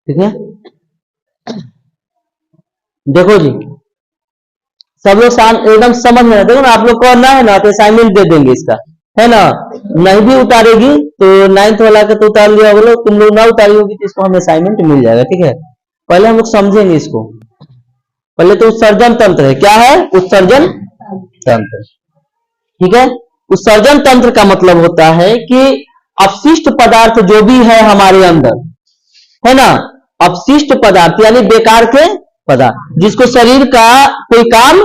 ठीक है, देखो जी सब लोग एकदम समझ में, देखो ना आप लोग को ना है ना तो असाइनमेंट दे देंगे इसका, है ना। नहीं भी उतारेगी तो 9th वाला का तो उतार लिया बोलो, तुम लोग ना उतारी होगी तो इसको हमें असाइनमेंट मिल जाएगा। ठीक है, पहले हम लोग समझेंगे इसको। पहले तो उत्सर्जन तंत्र है, क्या है उत्सर्जन तंत्र। ठीक है, उत्सर्जन तंत्र का मतलब होता है कि अपशिष्ट पदार्थ जो भी है हमारे अंदर, है ना, अपशिष्ट पदार्थ यानी बेकार के पदार्थ जिसको शरीर का कोई काम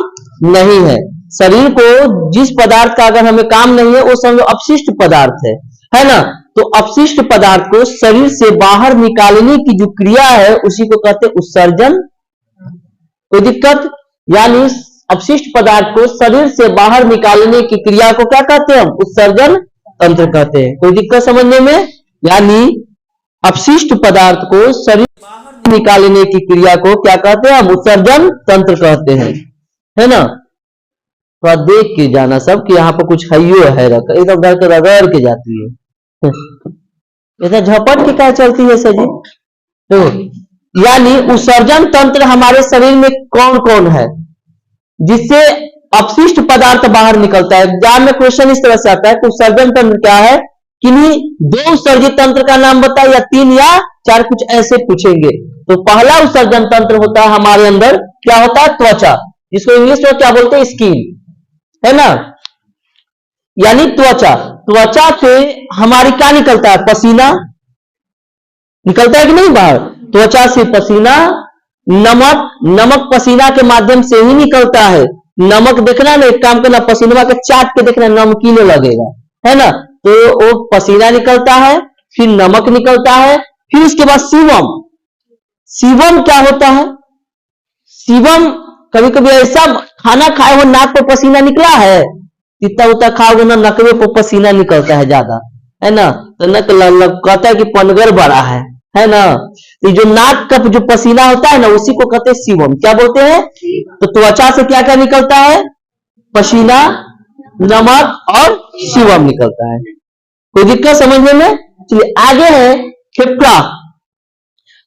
नहीं है, शरीर को जिस पदार्थ का अगर हमें काम नहीं है वो समझो अपशिष्ट पदार्थ है ना। तो अपशिष्ट पदार्थ को शरीर से बाहर निकालने की जो क्रिया है उसी को कहते हैं उत्सर्जन। कोई दिक्कत, यानी अपशिष्ट पदार्थ को शरीर से बाहर निकालने की क्रिया को क्या कहते हैं हम उत्सर्जन तंत्र कहते हैं। कोई दिक्कत समझने में, यानी अपशिष्ट पदार्थ को शरीर से बाहर निकालने की क्रिया को क्या कहते हैं हम उत्सर्जन तंत्र कहते हैं, है ना। थोड़ा देख के जाना सब कि यहाँ पर कुछ है रखा, एकदम डर के रगड़ के जाती है इतना झपट के क्या चलती है सर जी। तो यानी उत्सर्जन तंत्र हमारे शरीर में कौन कौन है जिससे अपशिष्ट पदार्थ बाहर निकलता है। एग्जाम में क्वेश्चन इस तरह से आता है कि उत्सर्जन तंत्र क्या है, किन्हीं 2 उत्सर्जित तंत्र का नाम बताए या 3 या 4, कुछ ऐसे पूछेंगे। तो पहला उत्सर्जन तंत्र होता है हमारे अंदर, क्या होता है त्वचा, जिसको इंग्लिश में क्या बोलते हैं स्किन, है ना। यानी त्वचा, त्वचा से हमारी क्या निकलता है पसीना निकलता है कि नहीं बाहर, त्वचा से पसीना, नमक, नमक पसीना के माध्यम से ही निकलता है। नमक देखना ना, एक काम करना पसीना के चाट के देखना नमकीन लगेगा, है ना। तो वो पसीना निकलता है, फिर नमक निकलता है, फिर उसके बाद सीवम। सीवम क्या होता है, सीवम कभी कभी ऐसा खाना खाए हो नाक पे पसीना निकला है, इतना उतना खाओगे ना नकवे पे पसीना निकलता है ज्यादा, है ना, तो नक कहता है कि पनगर बड़ा है ना। तो जो नाक का जो पसीना होता है ना उसी को कहते हैं सीवम, क्या बोलते हैं। तो त्वचा से क्या क्या निकलता है, पसीना, नमक और सीवम निकलता है। कोई दिक्कत समझने में। चलिए आगे है फेफड़ा।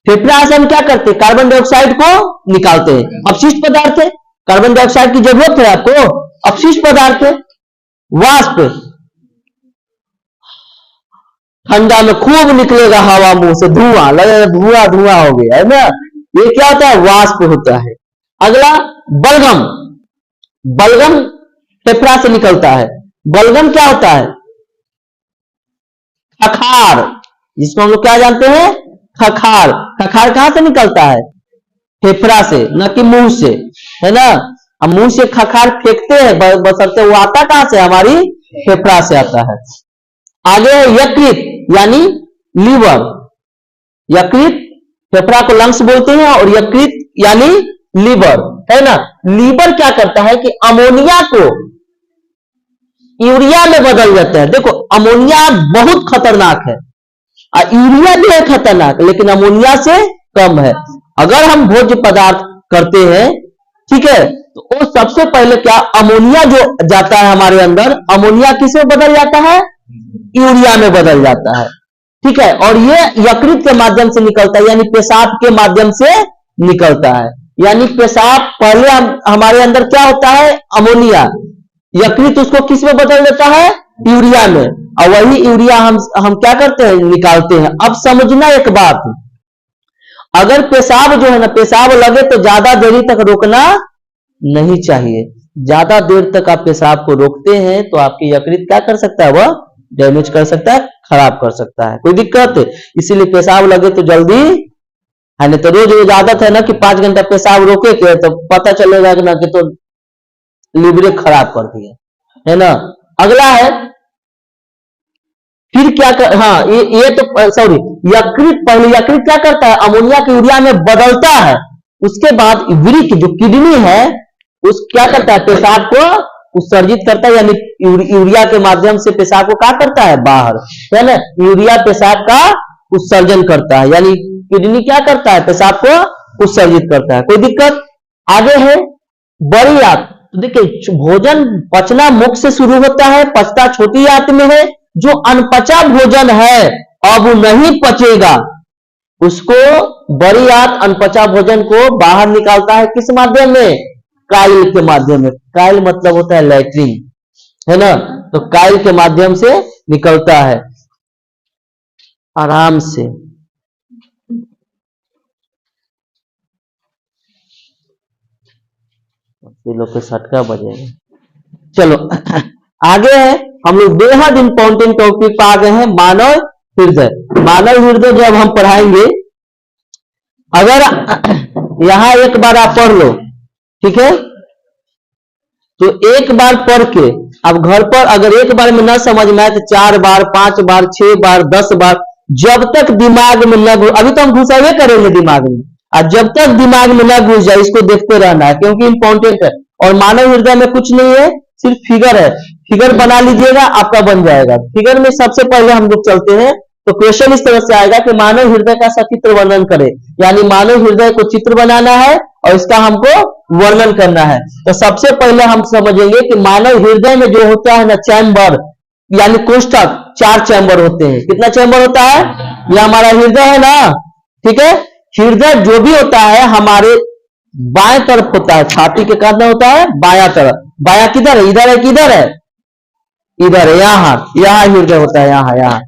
फेफड़ा से हम क्या करते हैं, कार्बन डाइऑक्साइड को निकालते हैं, अपशिष्ट पदार्थ है, कार्बन डाइऑक्साइड की जरूरत है आपको, अपशिष्ट पदार्थ है। वाष्प, ठंडा में खूब निकलेगा हवा मुंह से, धुआं लगेगा, धुआं धुआं हो गया, है ना, ये क्या होता है वाष्प होता है। अगला बलगम, बलगम फेफड़ा से निकलता है। बलगम क्या होता है, खखार, जिसको हम लोग क्या जानते हैं खखार। खखार कहां से निकलता है, फेफड़ा से, न कि मुंह से, है ना। अब मुंह से खखार फेंकते हैं बसरते, वो आता कहां से, हमारी फेफड़ा से आता है। आगे है यकृत यानी लीवर। यकृत, फेफड़ा को लंग्स बोलते हैं और यकृत यानी लीवर, है ना। लीवर क्या करता है कि अमोनिया को यूरिया में बदल देता है। देखो अमोनिया बहुत खतरनाक है, यूरिया भी है खतरनाक, लेकिन अमोनिया से कम है। अगर हम भोज्य पदार्थ करते हैं, ठीक है, तो वो सबसे पहले क्या अमोनिया जो जाता है हमारे अंदर, अमोनिया किसमें बदल जाता है, यूरिया में बदल जाता है, ठीक है। और ये यकृत के माध्यम से निकलता है, यानी पेशाब के माध्यम से निकलता है। यानी पेशाब पहले हमारे अंदर क्या होता है अमोनिया, यकृत उसको किस में बदल देता है, यूरिया में, और वही यूरिया हम क्या करते हैं निकालते हैं। अब समझना एक बात, अगर पेशाब जो है ना, पेशाब लगे तो ज्यादा देरी तक रोकना नहीं चाहिए। ज्यादा देर तक आप पेशाब को रोकते हैं तो आपकी यकृत क्या कर सकता है, वह डैमेज कर सकता है, खराब कर सकता है। कोई दिक्कत, इसीलिए पेशाब लगे तो जल्दी, है ना। तो रोज रोज आदत है ना कि 5 घंटा पेशाब रोके के तो पता चलेगा कि ना कि तो लीवर खराब कर दिया, है ना। अगला है फिर क्या कर, हाँ ये तो सॉरी, यकृत, पहले यकृत क्या करता है अमोनिया को यूरिया में बदलता है, उसके बाद वृक्क जो किडनी है उस क्या करता है पेशाब को उत्सर्जित करता है, यानी यूरिया के माध्यम से पेशाब को क्या करता है बाहर, है ना। यूरिया पेशाब का उत्सर्जन करता है, यानी किडनी क्या करता है पेशाब को उत्सर्जित करता है। कोई दिक्कत। आगे है बड़ी आंत। तो देखिए भोजन पचना मुख से शुरू होता है, पचता छोटी आंत में है। जो अनपचा भोजन है अब नहीं पचेगा, उसको बड़ी आंत अनपचा भोजन को बाहर निकालता है किस माध्यम में? काइल के माध्यम में। काइल मतलब होता है लैट्रिन, है ना? तो काइल के माध्यम से निकलता है आराम से। ये लोग के सटका बजेगा। चलो आगे है, हम लोग बेहद इंपॉर्टेंट टॉपिक पर आ गए हैं, मानव हृदय। मानव हृदय जब हम पढ़ाएंगे, अगर यहां एक बार आप पढ़ लो, ठीक है, तो एक बार पढ़ के अब घर पर अगर एक बार में ना समझ में आए तो 4 बार 5 बार 6 बार 10 बार, जब तक दिमाग में न घुस, अभी तो हम घुसावे करेंगे दिमाग में, और जब तक दिमाग में न घुस जाए इसको देखते रहना है, क्योंकि इंपॉर्टेंट है। और मानव हृदय में कुछ नहीं है, सिर्फ फिगर है। फिगर बना लीजिएगा, आपका बन जाएगा। फिगर में सबसे पहले हम लोग चलते हैं, तो क्वेश्चन इस तरह से आएगा कि मानव हृदय का सचित्र वर्णन करें, यानी मानव हृदय को चित्र बनाना है और इसका हमको वर्णन करना है। तो सबसे पहले हम समझेंगे कि मानव हृदय में जो होता है ना चैम्बर, यानी कोष्ठक, 4 चैम्बर होते हैं। कितना चैम्बर होता है? यह हमारा हृदय है ना, ठीक है। हृदय जो भी होता है हमारे बाएं तरफ होता है, छाती के कहाँ होता है? बायां तरफ। बायां किधर है? इधर है, किधर है? इधर है, यहाँ हृदय होता है, यहाँ।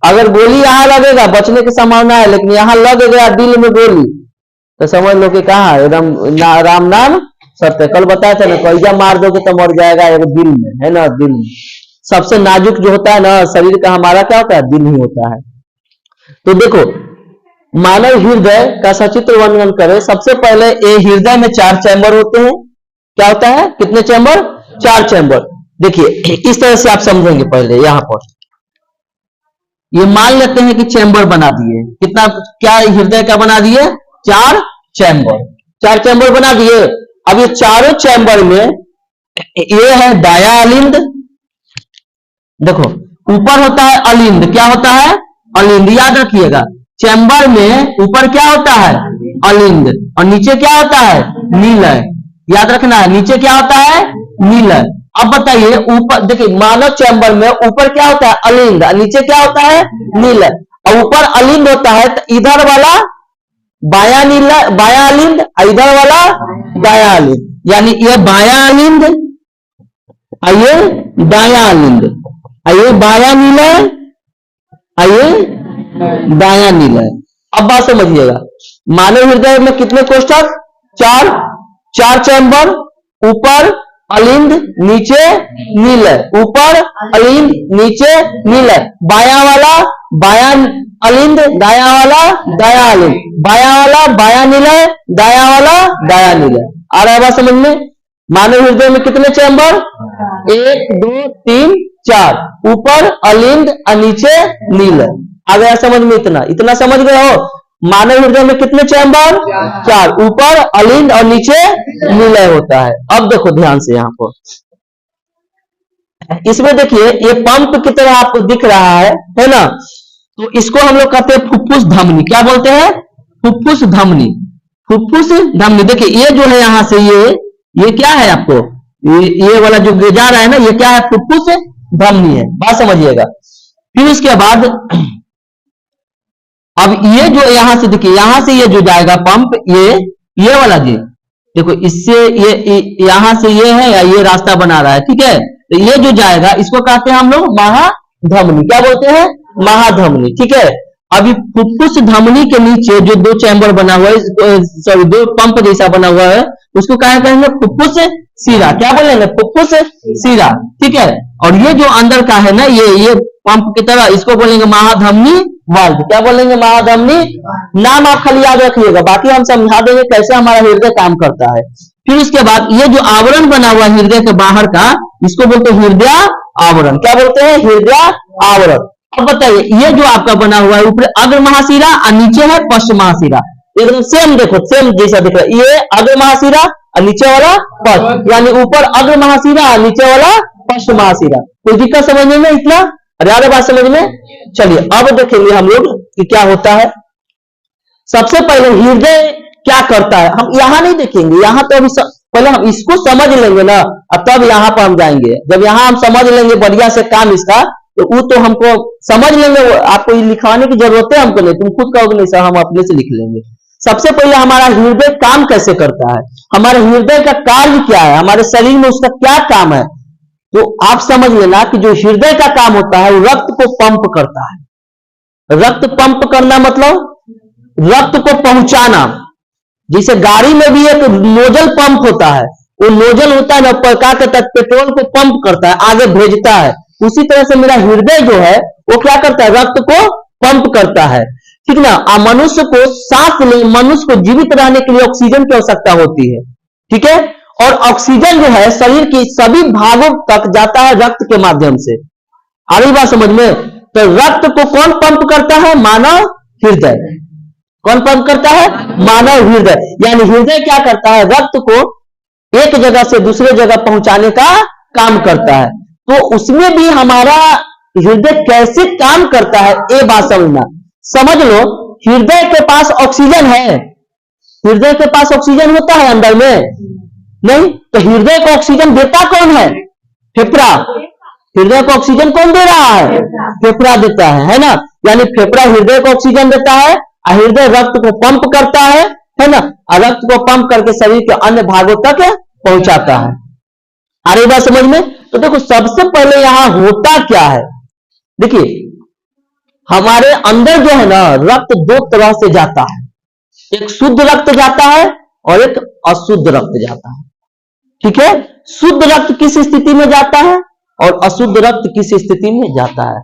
अगर गोली यहाँ लगेगा बचने की संभावना है, लेकिन यहाँ लग गया दिल में गोली तो समझ लो कि कहाँ है, राम नाम सत्य। कल बताया था ना, कैजा मार दोगे तो मर जाएगा, एक दिल में है ना, दिल में। सबसे नाजुक जो होता है ना शरीर का हमारा क्या होता है? दिल ही होता है। तो देखो, मानव हृदय का सचित्र वर्णन करें। सबसे पहले ये हृदय में 4 चैम्बर होते हैं। क्या होता है? कितने चैम्बर? 4 चैम्बर। देखिए इस तरह से आप समझेंगे। पहले यहां पर ये मान लेते हैं कि चैम्बर बना दिए। कितना, क्या हृदय का बना दिए? 4 चैम्बर। 4 चैम्बर बना दिए। अब ये चारों चैम्बर में ये है दाया अलिंद। देखो ऊपर होता है अलिंद। क्या होता है? अलिंद। याद रखिएगा, चैम्बर में ऊपर क्या होता है? अलिंद, और नीचे क्या होता है? नीलय। याद रखना है, नीचे क्या होता है? नीलय। अब बताइए, ऊपर देखिए मानव चैम्बर में ऊपर क्या होता है? अलिंद, नीचे क्या होता है? नीलय। और ऊपर अलिंद होता है तो इधर वाला बाया नीलय, बाया अलिंद, इधर वाला दाया अलिंद, यानी ये बाया अलिंद, आइए दाया अलिंद, आइए बाया नीलय, आइए दाया नीलय। अब बात समझिएगा, मानव हृदय में कितने कोष्ठक? 4 चैम्बर। ऊपर अलिंद, नीचे नीलय। ऊपर अलिंद, नीचे नीलय। बाया वाला बाया अलिंद, दाया वाला दाया अलिंद, बाया वाला बाया नीलय, दाया वाला दाया नीलय। आ रहा है बात समझ में? मानव हृदय में कितने चैम्बर? 1 2 3 4। ऊपर अलिंद और नीचे नीलय। आ गया समझ में? इतना समझ गए हो? मानव हृदय में कितने चैम्बर? 4। ऊपर अलिंद और नीचे नीलय होता है। अब देखो ध्यान से, यहां पर इसमें देखिए ये पंप की तरह आपको दिख रहा है ना? तो इसको हम लोग कहते हैं फुफ्फुस धमनी। क्या बोलते हैं? फुफ्फुस धमनी। फुफ्फुस धमनी। देखिए ये जो है यहां से ये क्या है आपको? ये वाला जो जा रहा है ना, ये क्या है? फुफ्फुस धमनी है। बात समझिएगा। फिर उसके बाद अब ये जो यहां से देखिए, यहां से ये जो जाएगा पंप, ये वाला जी देखो, इससे ये यहां से ये है या ये रास्ता बना रहा है, ठीक है। तो ये जो जाएगा इसको कहते हैं हम लोग महाधमनी। क्या बोलते हैं? महाधमनी, ठीक है। अभी फुफ्फुस धमनी के नीचे जो 2 चैम्बर बना हुआ है, सॉरी 2 पंप जैसा बना हुआ है, उसको क्या कहेंगे? फुफ्फुस सीरा। क्या बोलेंगे? फुफ्फुस सीरा, ठीक है। और ये जो अंदर का है ना, ये पंप की तरह, इसको बोलेंगे महाधमनी वाल्व। क्या बोलेंगे? महाधमनी। नाम आप खाली याद रखिएगा, बाकी हम समझा देंगे कैसे हमारा हृदय काम करता है। फिर उसके बाद ये जो आवरण बना हुआ है हृदय के बाहर का, इसको बोलते हैं हृदय आवरण। क्या बोलते हैं? हृदय आवरण। अब बताइए, ये जो आपका बना हुआ है ऊपर अग्र महाशिरा और नीचे है पश्च महाशिरा, एकदम सेम, देखो सेम जैसा दिख रहा है। ये अग्र महाशिरा और नीचे वाला पश्च, यानी ऊपर अग्र महाशिरा और नीचे वाला पश्च महाशिरा। कोई दिक्कत समझने में? इतना अरे बात समझ में? चलिए अब देखेंगे हम लोग कि क्या होता है। सबसे पहले हृदय क्या करता है हम यहां नहीं देखेंगे, यहां तो अभी पहले हम इसको समझ लेंगे ना, और तब यहां पर हम जाएंगे। जब यहां हम समझ लेंगे बढ़िया से काम इसका, तो वो तो हमको समझ लेंगे, आपको ये लिखवाने की जरूरत है हमको नहीं, तुम खुद कहोगे नहीं सर हम अपने से लिख लेंगे। सबसे पहले हमारा हृदय काम कैसे करता है, हमारे हृदय का कार्य क्या है, हमारे शरीर में उसका क्या काम है। तो आप समझ लेना कि जो हृदय का काम होता है वो रक्त को पंप करता है। रक्त पंप करना मतलब रक्त को पहुंचाना। जैसे गाड़ी में भी एक नोजल पंप होता है, वो नोजल होता है ना, क्या कहता है, पेट्रोल को पंप करता है, आगे भेजता है। उसी तरह से मेरा हृदय जो है वो क्या करता है, रक्त को पंप करता है, ठीक ना। मनुष्य को सांस ले, मनुष्य को जीवित रहने के लिए ऑक्सीजन की आवश्यकता होती है, ठीक है। और ऑक्सीजन जो है शरीर की सभी भागों तक जाता है रक्त के माध्यम से। आ रही बात समझ में। तो रक्त को कौन पंप करता है, मानव हृदय। कौन पंप करता है, मानव हृदय। यानी हृदय क्या करता है, रक्त को एक जगह से दूसरे जगह पहुंचाने का काम करता है। तो उसमें भी हमारा हृदय कैसे काम करता है ये बात समझना। समझ लो हृदय के पास ऑक्सीजन है, हृदय के पास ऑक्सीजन होता है अंदर में नहीं, तो हृदय को ऑक्सीजन देता कौन है, फेफड़ा। हृदय को ऑक्सीजन कौन दे रहा है, फेफड़ा देता है ना। यानी फेफड़ा हृदय को ऑक्सीजन देता है, हृदय रक्त को पंप करता है ना, और रक्त को पंप करके शरीर के अन्य भागों तक पहुंचाता है। आ रही बात समझ में। तो देखो सबसे पहले यहां होता क्या है, देखिए हमारे अंदर जो है ना रक्त दो तरह से जाता है, एक शुद्ध रक्त जाता है और एक अशुद्ध रक्त जाता है, ठीक है। शुद्ध रक्त किस स्थिति में जाता है और अशुद्ध रक्त किस स्थिति में जाता है।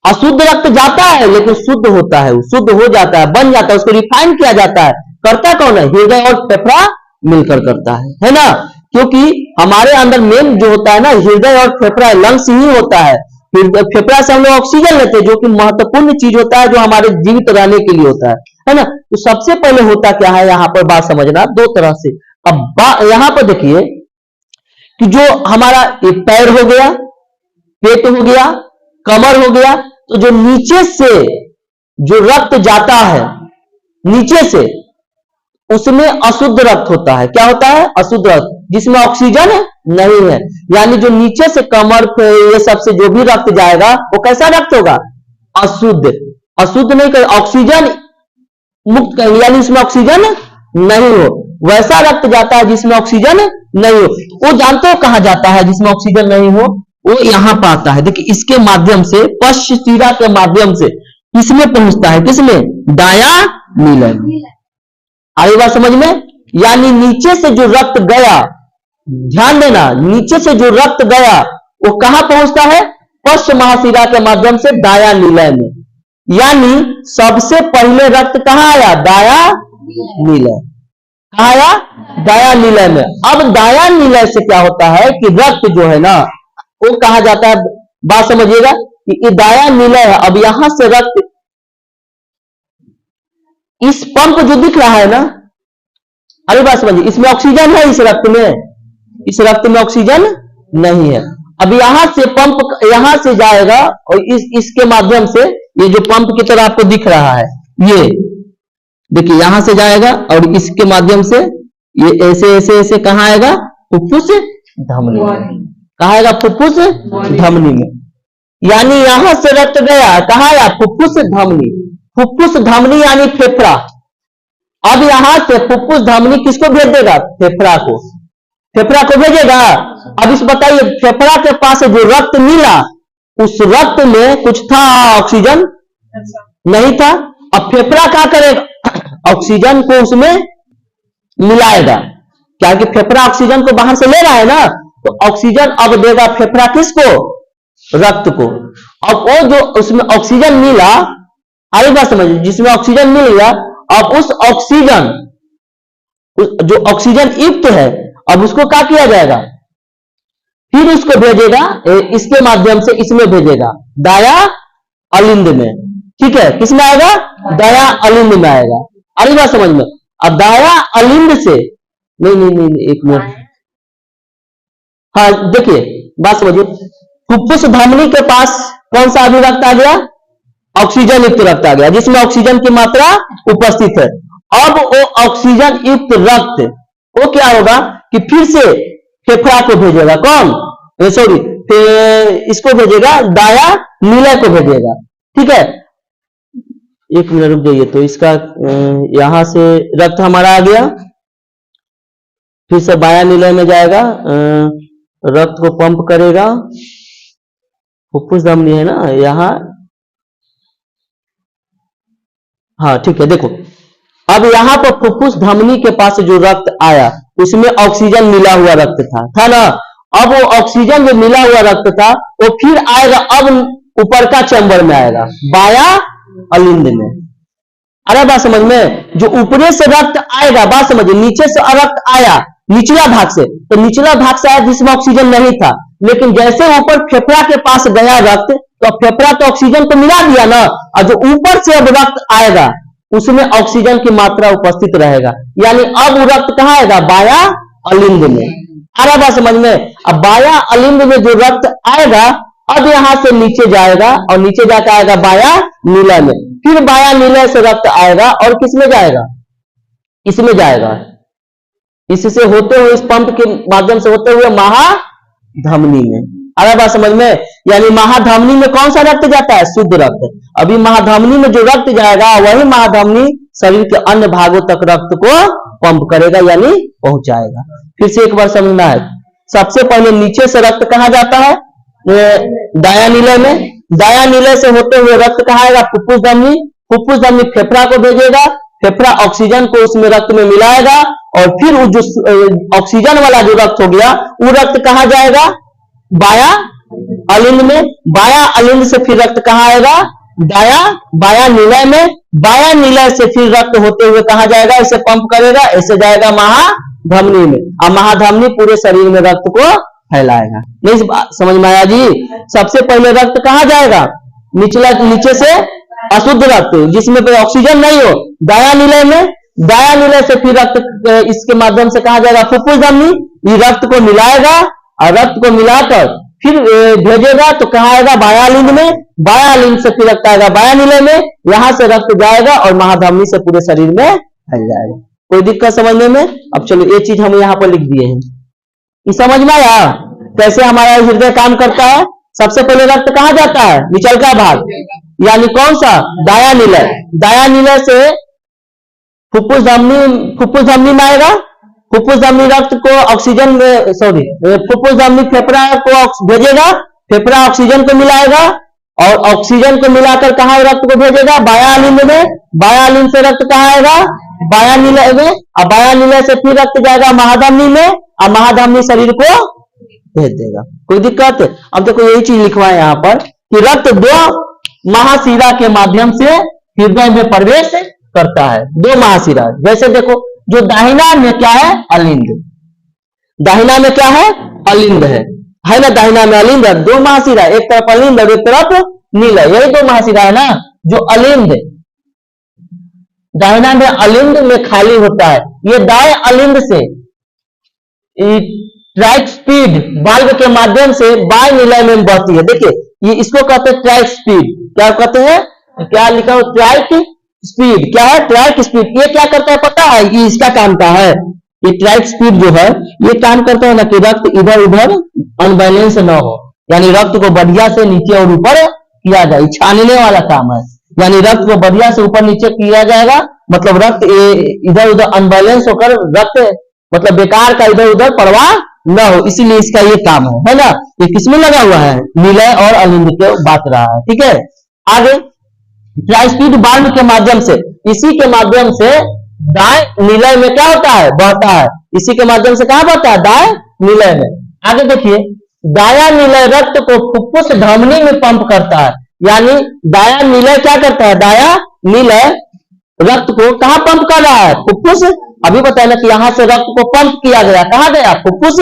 अशुद्ध रक्त जाता है लेकिन शुद्ध होता है, शुद्ध हो जाता है, बन जाता है, उसको रिफाइन किया जाता है। करता कौन है, हृदय और फेफड़ा मिलकर करता है ना। क्योंकि हमारे अंदर मेन जो होता है ना हृदय और फेफड़ा, लंग्स ही होता है। फेफड़ा से हम लोग ऑक्सीजन लेते हैं जो कि महत्वपूर्ण चीज होता है, जो हमारे जीवित रहने के लिए होता है ना। तो सबसे पहले होता क्या है, यहां पर बात समझना दो तरह से। अब यहां पर देखिए कि जो हमारा एक पैर हो गया, पेट हो गया, कमर हो गया, तो जो नीचे से जो रक्त जाता है नीचे से, उसमें अशुद्ध रक्त होता है। क्या होता है, अशुद्ध रक्त, जिसमें ऑक्सीजन नहीं है। यानी जो नीचे से कमर पे ये सबसे जो भी रक्त जाएगा वो कैसा रक्त होगा, अशुद्ध। अशुद्ध नहीं कर, ऑक्सीजन मुक्त कहेंगे, यानी इसमें ऑक्सीजन नहीं हो, वैसा रक्त जाता है जिसमें ऑक्सीजन नहीं हो। वो जानते हो कहां जाता है जिसमें ऑक्सीजन नहीं हो, वो यहां पर आता है। देखिए इसके माध्यम से, पश्च शिरा के माध्यम से किसमें पहुंचता है, किसमें, दाया नीलय में। आगे बात समझ में। यानी नीचे से जो रक्त गया, ध्यान देना, नीचे से जो रक्त गया वो कहां पहुंचता है, पश्च महाशिरा के माध्यम से दाया नीलय में। यानी सबसे पहले रक्त कहां आया, दाया नीलय। कहां आया, दाया नीलय में। अब दाया नीलय से क्या होता है कि रक्त जो है ना वो कहा जाता है, बात समझिएगा कि ये दाया नीलय है। अब यहां से रक्त, इस पंप जो दिख रहा है ना, अरे बात समझिए, इसमें ऑक्सीजन है, इस रक्त में, इस रक्त में ऑक्सीजन नहीं है। अब यहां से पंप यहां से जाएगा और इसके माध्यम से, ये जो पंप की तरह आपको दिख रहा है, ये देखिए यहां से जाएगा और इसके माध्यम से ये ऐसे ऐसे ऐसे कहां आएगा, फुफ्फुस धमनी में। कहां आएगा, फुफ्फुस धमनी में। यानी यहां से रक्त गया, कहां आया, फुफ्फुस धमनी। फुफ्फुस धमनी यानी फेफड़ा। अब यहां से फुफ्फुस धमनी किसको भेज देगा, फेफड़ा को, फेफड़ा को भेजेगा। अब इस बताइए, फेफड़ा के पास जो रक्त मिला, उस रक्त में कुछ था, ऑक्सीजन नहीं था। अब फेफड़ा क्या करेगा, ऑक्सीजन को उसमें मिलाएगा, क्या कि फेफड़ा ऑक्सीजन को बाहर से ले रहा है ना, तो ऑक्सीजन अब देगा फेफड़ा किसको, रक्त को। अब वो जो उसमें ऑक्सीजन मिला, आगे बात समझिए, जिसमें ऑक्सीजन मिल गया, अब उस ऑक्सीजन, जो ऑक्सीजन युक्त है, अब उसको क्या किया जाएगा, फिर उसको भेजेगा इसके माध्यम से, इसमें भेजेगा दाया अलिंद में, ठीक है। किसमें आएगा, दाया अलिंद में आएगा। अरे बात समझ में। अब दाया अलिंद से, नहीं नहीं नहीं एक मिनट, हाँ देखिए बात समझिए, फुफ्फुस धमनी के पास कौन सा अभी रक्त आ गया, ऑक्सीजन युक्त रक्त आ गया, जिसमें ऑक्सीजन की मात्रा उपस्थित है। अब वो ऑक्सीजन युक्त रक्त वो क्या होगा कि फिर से फेफड़ा को भेजेगा, कौन, सॉरी इसको भेजेगा दाया नीलय को भेजेगा। ठीक है, एक मिनट रुक जाइए। तो इसका यहां से रक्त हमारा आ गया, फिर से बाया नीलय में जाएगा, रक्त को पंप करेगा, फुफ्फुस धमनी है ना यहाँ। हाँ ठीक है, देखो अब यहाँ पर फुफ्फुस धमनी के पास जो रक्त आया उसमें ऑक्सीजन मिला हुआ रक्त था ना। अब वो ऑक्सीजन जो मिला हुआ रक्त था वो फिर आएगा, अब ऊपर का चैम्बर में आएगा, बाया अलिंद में। अरे बात समझ में, जो ऊपरे से रक्त आएगा, बात समझिए, नीचे से रक्त आया निचला भाग से, तो निचला भाग से आया जिसमें ऑक्सीजन नहीं था, लेकिन जैसे ऊपर फेफड़ा के पास गया रक्त, तो फेफड़ा तो ऑक्सीजन तो मिला दिया ना, और जो ऊपर से अब रक्त आएगा उसमें ऑक्सीजन की मात्रा उपस्थित रहेगा, यानी अब वो रक्त कहाँ आएगा, बाया अलिंद में। अरे बात समझ में, अब बाया अलिंद में जो रक्त आएगा अब यहां से नीचे जाएगा और नीचे जाकर आएगा बाया नीलय में, फिर बाया नीलय से रक्त आएगा और किसमें जाएगा, इसमें जाएगा, इससे होते हुए, इस पंप के माध्यम से होते हुए महाधमनी में। अरे बात समझ में, यानी महाधमनी में कौन सा रक्त जाता है, शुद्ध रक्त। अभी महाधमनी में जो रक्त जाएगा वही महाधमनी शरीर के अन्य भागों तक रक्त को पंप करेगा, यानी पहुंचाएगा। फिर से एक बार समझना है, सबसे पहले नीचे से रक्त कहाँ जाता है, दाया नीलय में, दाया नीलय से होते हुए रक्त कहाँ आएगा, फुफ्फुस धमनी, फुफ्फुस धमनी फेफड़ा को भेजेगा, फेफड़ा ऑक्सीजन को उसमें रक्त में मिलाएगा, और फिर वो जो ऑक्सीजन वाला जो रक्त हो गया वो रक्त कहाँ जाएगा, बाया अलिंद में, बाया अलिंद से फिर रक्त कहाँ आएगा, बाया नीलय में, बाया नीलय से फिर रक्त होते हुए कहाँ जाएगा, इसे पंप करेगा, ऐसे जाएगा महाधमनी में, और महाधमनी पूरे शरीर में रक्त को फैलाएगा। नहीं समझ में आया जी। सबसे पहले रक्त कहाँ जाएगा, नीचे से अशुद्ध रक्त जिसमें ऑक्सीजन नहीं हो, दाया नीलय में, दाया नीलय से फिर रक्त इसके माध्यम से कहा जाएगा, फुफ्फुस धमनी, ये रक्त को मिलाएगा और रक्त को मिलाकर फिर भेजेगा, तो कहाँ आएगा, बायालिंद में, बायालिंद से फिर रक्त आएगा बाया नीलय में, यहां से रक्त जाएगा और महाधमनी से पूरे शरीर में फैल जाएगा। कोई दिक्कत समझने में? अब चलो ये चीज हम यहाँ पर लिख दिए हैं, ये समझ में आया कैसे हमारा हृदय काम करता है। सबसे पहले रक्त कहाँ जाता है, निचल का भाग, यानी कौन सा, दाया नीलय, दाया नीलय से फुफ्फुस धमनी में आएगा, फुफ्फुस धमनी रक्त को ऑक्सीजन, फुफ्फुस धमनी फेफड़ा को भेजेगा, फेफड़ा ऑक्सीजन को मिलाएगा और ऑक्सीजन को मिलाकर कहाँ रक्त को भेजेगा, बायालिंद में, बायालिंद से रक्त कहाँ आएगा, बाया नीलय में, और बाया नीलय से फिर रक्त जाएगा महाधमनी में और महाधमनी शरीर को भेज देगा। कोई दिक्कत? अब देखो यही चीज लिखवाए यहाँ पर कि रक्त दो महाशिरा के माध्यम से हृदय में प्रवेश करता है, दो महाशिरा। जैसे देखो जो दाहिना में क्या है, अलिंद, दाहिना में क्या है, अलिंद है ना, दाहिना में अलिंद है, दो महाशिरा, एक तरफ अलिंद और एक तरफ नीलय, यही दो महाशिरा है ना। जो अलिंद, दाहिना में अलिंद में खाली होता है, ये दाएं अलिंद से ट्राइक स्पीड वाल्व के माध्यम से बाय नीलय में बहती है। देखिए ये इसको कहते हैं ट्राइक स्पीड, क्या कहते हैं, क्या लिखा हो, ट्राइक स्पीड, क्या है, ट्राइक स्पीड। ये क्या करता है पता है, ये इसका काम का है, ये ट्राइक स्पीड जो है ये काम करता है ना कि रक्त इधर उधर अनबैलेंस ना हो, यानी रक्त को बढ़िया से नीचे और ऊपर किया जाए, छानने वाला काम है, यानी रक्त को बढ़िया से ऊपर नीचे किया जाएगा, मतलब रक्त इधर उधर अनबैलेंस होकर रक्त मतलब बेकार का इधर उधर प्रवाह न हो, इसीलिए इसका ये काम है ना। ये किसमें लगा हुआ है, नीलय और अलिंद के बात रहा है। ठीक है, आगे ट्राइक स्पीड वाल्व के माध्यम से, इसी के माध्यम से दाएं नीलय में क्या होता है, बहता है, इसी के माध्यम से कहां बहता है, दाएं नीलय में। आगे देखिए दाया नीलय रक्त को फुफ्फुस धमनी में पंप करता है, यानी दाया नीलय क्या करता है, दाया नीलय रक्त को कहां पंप कर रहा है, फुफ्फुस, अभी बताया ना कि यहां से रक्त को पंप किया गया, कहां गया, फुफ्फुस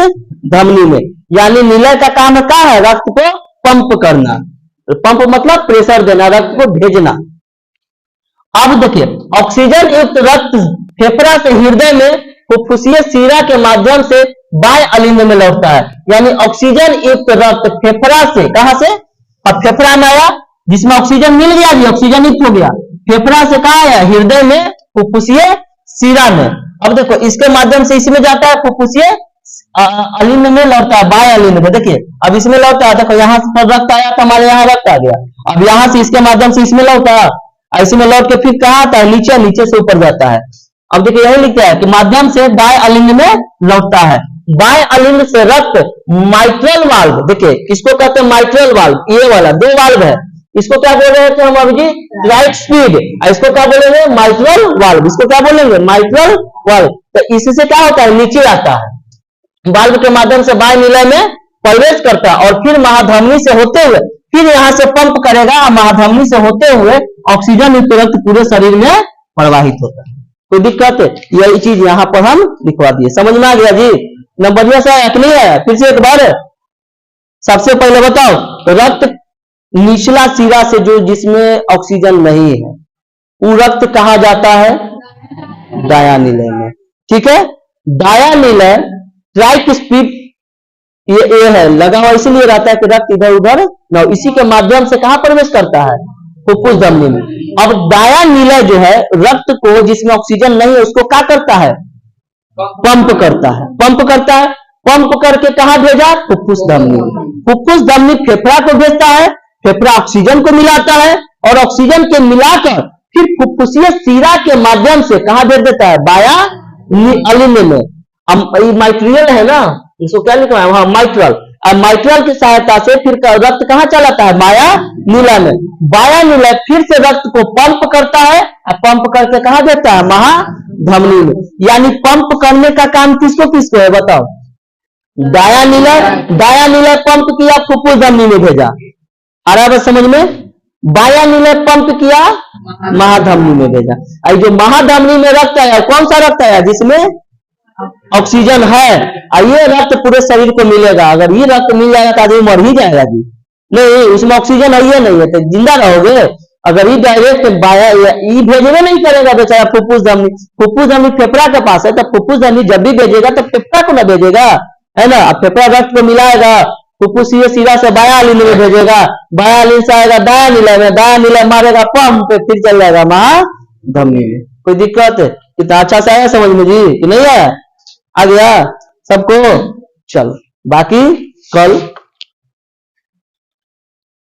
धमनी में, यानी नीलय का काम क्या है, रक्त को पंप करना, पंप मतलब प्रेशर देना, रक्त को भेजना। अब देखिए ऑक्सीजन युक्त रक्त फेफड़ा से हृदय में फुफ्फुसीय शिरा के माध्यम से बाय अलिंद में लौटता है, यानी ऑक्सीजन युक्त रक्त फेफड़ा से, कहां से, अब फेफड़ा में आया जिसमें ऑक्सीजन मिल गया, ऑक्सीजन युक्त हो गया, फेफड़ा से कहा आया, हृदय में फुफ्फुसीय शिरा में। अब देखो इसके माध्यम से इसमें जाता है फुफ्फुसीय अलिंद में लौटता है, बाएं अलिंद में। देखिए अब इसमें लौटता है, देखो यहाँ पर रक्त आया तो हमारे यहाँ रक्त आ गया। अब यहाँ से इसके माध्यम से इसमें लौटा, इसमें लौट के फिर कहाँ आता है, नीचे, नीचे से ऊपर जाता है। अब देखिए यही लिखता है कि माध्यम से बाएं अलिंद में लौटता है। बाएं अलिंद से रक्त माइट्रल वाल्व, देखिए किसको कहते हैं माइट्रल वाल्व, ये वाला 2 वाल्व है, इसको क्या बोल रहे थे हम अभी जी, राइट स्पीड, इसको क्या बोलेंगे माइट्रल वाल्व, इसको क्या बोलेंगे माइट्रल वाल्व। तो इससे क्या होता है, नीचे आता है, वाल्व के माध्यम से बाएं नीले में प्रवेश करता है और फिर महाधमनी से होते हुए फिर यहाँ से पंप करेगा, महाधमनी से होते हुए ऑक्सीजन युक्त रक्त पूरे शरीर में प्रवाहित होता है। कोई दिक्कत है, यही चीज यहाँ पर हम लिखवा दिए। समझ में आ गया जी, नंबर से आया कि नहीं आया, फिर से एक बार सबसे पहले बताओ, रक्त निचला सिरा से जो जिसमें ऑक्सीजन नहीं है वो रक्त कहा जाता है, दाया नीले में। ठीक है, दाया नीले राइट स्पीड, ये है लगा हुआ इसलिए रहता है कि रक्त इधर उधर न, इसी के माध्यम से कहां प्रवेश करता है, फुफ्फुस धमनी में। अब दाया नीले जो है रक्त को जिसमें ऑक्सीजन नहीं है उसको क्या करता है, पंप करता है, पंप करता है, पंप करके कहां भेजा, फुफ्फुस धमनी। फुफ्फुस धमनी फेफड़ा को भेजता है, फेफड़ा ऑक्सीजन को मिलाता है और ऑक्सीजन के मिलाकर फिर फुफ्फुसीय सीरा के माध्यम से कहां भेज देता है, बाया अलिंद में। माइट्रियल है ना, इसको क्या लिखा है, माइट्रल। अब माइट्रल की सहायता से फिर रक्त कहां चलाता है, बाया नीला में। बाया नीला फिर से रक्त को पंप करता है और पंप करके कहां देता है, महाधमनी में। यानी पंप करने का काम किसको किसको है बताओ, दाया नीला पंप किया, फुफ्फुस धमनी में भेजा, आ रहा है समझ में। बाया नीले पंप किया, महाधमनी में भेजा। आई जो महाधमनी में रक्त आया, कौन सा रक्त आया, जिसमें ऑक्सीजन है, ये रक्त पूरे शरीर को मिलेगा। अगर ये रक्त मिल जाएगा तो आदमी मर ही जाएगा जी, नहीं उसमें ऑक्सीजन है नहीं है तो जिंदा रहोगे। अगर ये डायरेक्ट बाया ये भेजने नहीं करेगा बेचारा फुफ्फुस धमनी फेफड़ा के पास है, तो फुफ्फुस धमनी जब भी भेजेगा तो फेफड़ा को ना भेजेगा, है ना। अब फेफड़ा रक्त को मिलाएगा, फुफ्फुसीय सीरा से बाया अलिंद में भेजेगा, बाया अलिंद से आएगा दाया नीला में, दाया नीला मारेगा पंप, फिर चल जाएगा महाधमनी में। कोई दिक्कत है, कितना अच्छा से आया समझ में जी कि नहीं आया, आ गया सबको। चलो बाकी कल